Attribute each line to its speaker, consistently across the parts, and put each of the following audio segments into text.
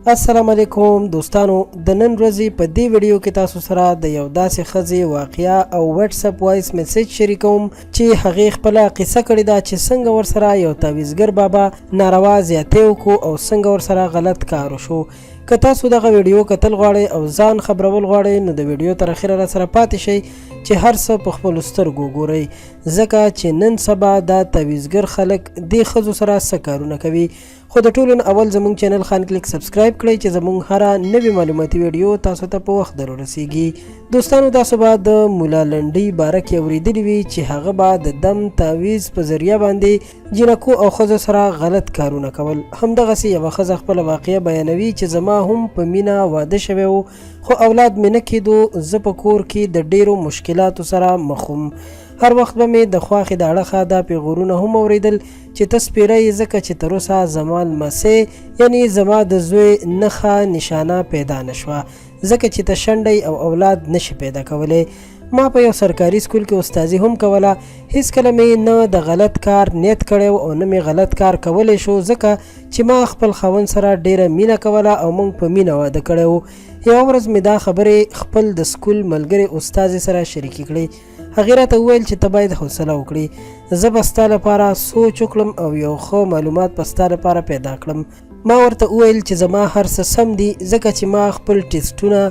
Speaker 1: السلام علیکم دوستانو، د نن ورځې په دې ویډیو کې تاسو سره د یو داسې ښځې واقعیا او واتس اپ وایس میسج شریکوم چې هغې خپله قصه کړې ده چې څنګه ورسره یو تعویذګر بابا ناروا زیاتې وکړو او څنګه ورسره غلط کار وشو. که تاسو دغه ویډیو کتل غواړئ او ځان خبرول غواړئ نو د ویډیو تر اخره راسره پاتې شئ چې هر څه په خپلو سترګو ګورئ، ځکه چې نن سبا دا تعویذګر خلک دې ښځو سره څه کارونه کوي. خو د ټولو اول زموږ چینل خان کلیک سبسکرایب کړئ چې زموږ هره نوې معلوماتي ویډیو تاسو ته په وخت در ورسیږي. دوستانو، تاسو به د مولا لنډۍ باره کې اورېدلي وي چې هغه به د دم تعویذ په ذریعه باندې جینکو او ښځو سره غلط کارونه کول. همدغسې یوه ښځه خپله واقعه بیانوي چې زما هم په مینه واده شوی و خو اولاد مې نه کېدو، زه په کور کې د ډیرو مشکلاتو سره مخ وم. هر وخت به مې د خواښې د اړخه دا پیغورونه هم اورېدل چې ته سپیره یې، ځکه چې تر اوسه زما لمسی یعنی زما د زوی نښه نشانه پیدا نه شوه، ځکه چې ته شنډی او اولاد نشي پیدا کولی. ما په یو سرکاري سکول کې استازي هم کوله، هیڅکله مې نه د غلط کار نیت کړی او نه مې غلط کار کولی شو، ځکه چې ما خپل خاوند سره ډیره مینه کوله او موږ په مینه واده کړی و. یوه ورځ مې دا خبرې خپل د سکول ملګرې استازي سره شریکې کړې. هغې راته وویل چې ته باید حوصله وکړې، زه به ستا لپاره سوچ وکړم او یو ښه معلومات به ستا لپاره پیدا کړم. ما ورته وویل چې زما هر څه سم دي، ځکه چې ما خپل ټیسټونه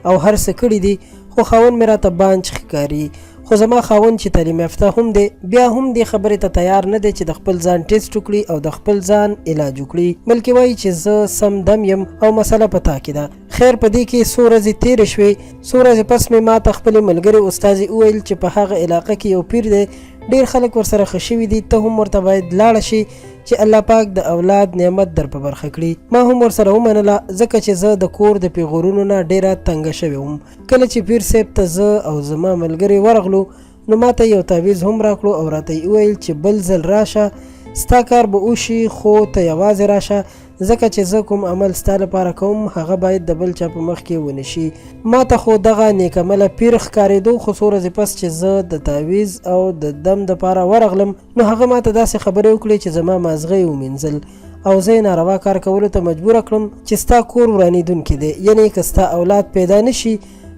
Speaker 1: او هر څه کړي دي، خو خاوند مې راته بانچ ښکاري. خو زما خاوند چې تعلیم یافته هم دی، بیا هم دې خبرې ته تیار نه دی چې د خپل ځان ټیسټ وکړي او د خپل ځان علاج وکړي، بلکې وایي چې زه سم دم یم او مسله په تا کې ده. خیر په دې کې څو ورځې تېرې شوې. څو ورځې پس مې ما ته خپلې ملګرې استازي وویل چې په هغه علاقه کې یو پیر دی، ډېر خلک ورسره ښه شوي دي، ته هم ورته باید لاړه شي چې الله پاک د اولاد نعمت در په برخه کړي. ما هم ورسره ومنله، ځکه چې زه د کور د پیغورونو نه ډیره تنګه شوې وم. کله چې پیر صاحب ته زه او زما ملګري ورغلو نو ما ته یو تعویذ هم راکړو او راته یې وویل چې بل ځل راشه، ستا کار به وشي، خو ته یوازې راشه، ځکه چې زه کوم عمل ستا لپاره کوم هغه باید د بل چا په مخ کې ونه شي. ما ته خو دغه نیکعمله پیر ښکارېدو، خو څو ورځې پس چې زه د تعویذ او د دم دپاره ورغلم نو هغه ما ته داسې خبرې وکړې چې زما مازغه یې ومینځل او زه یې ناروا کار کولو ته مجبوره کړم چې ستا کور ورانېدونکی دی، یعنې که ستا اولاد پیدا نه شي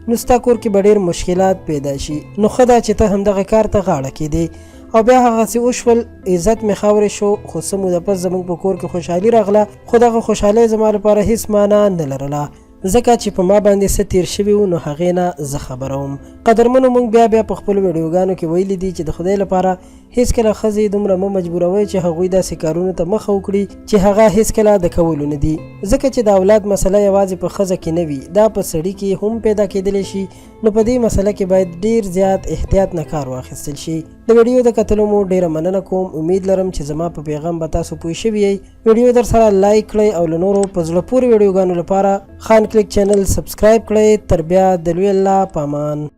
Speaker 1: نو ستا کور کې به ډېر مشکلات پیدا شي. نو ښه ده چې ته همدغه کار ته غاړه کېدې. او بیا هغسې وشول، عزت مې خاورې شو، خو څه موده پس زموږ په کور کې خوشحالي راغله، خو دغه خوشحالۍ زما لپاره هیڅ معنا نه لرله، ځکه چې په ما باندې څه تیر شوي وو نو هغې نه زه خبره وم. قدرمنو، موږ بیا په خپلو ویډیوګانو کې ویلي دي چې د خدای لپاره هیڅکله ښځې دومره مه مجبوروئ چې هغوی داسې کارونو ته مخه وکړي چې هغه هیڅکله د کولو نه دي، ځکه چې د اولاد مسله یوازې په ښځه کې نه وي، دا په سړي کې هم پیدا کېدلی شي. نو په دې مسله کې باید ډیر زیات احتیاط نه کار واخیستل شي. د ویډیو د کتلو مو ډیره مننه کوم. امید لرم چې زما په پیغام به تاسو پوه شوي یئ. ویډیو در سره لایک کړئ او له نورو په زړه پورې ویډیوګانو لپاره خان کلیک چینل سبسکرایب کړئ. تر بیا د لوی الله په امان.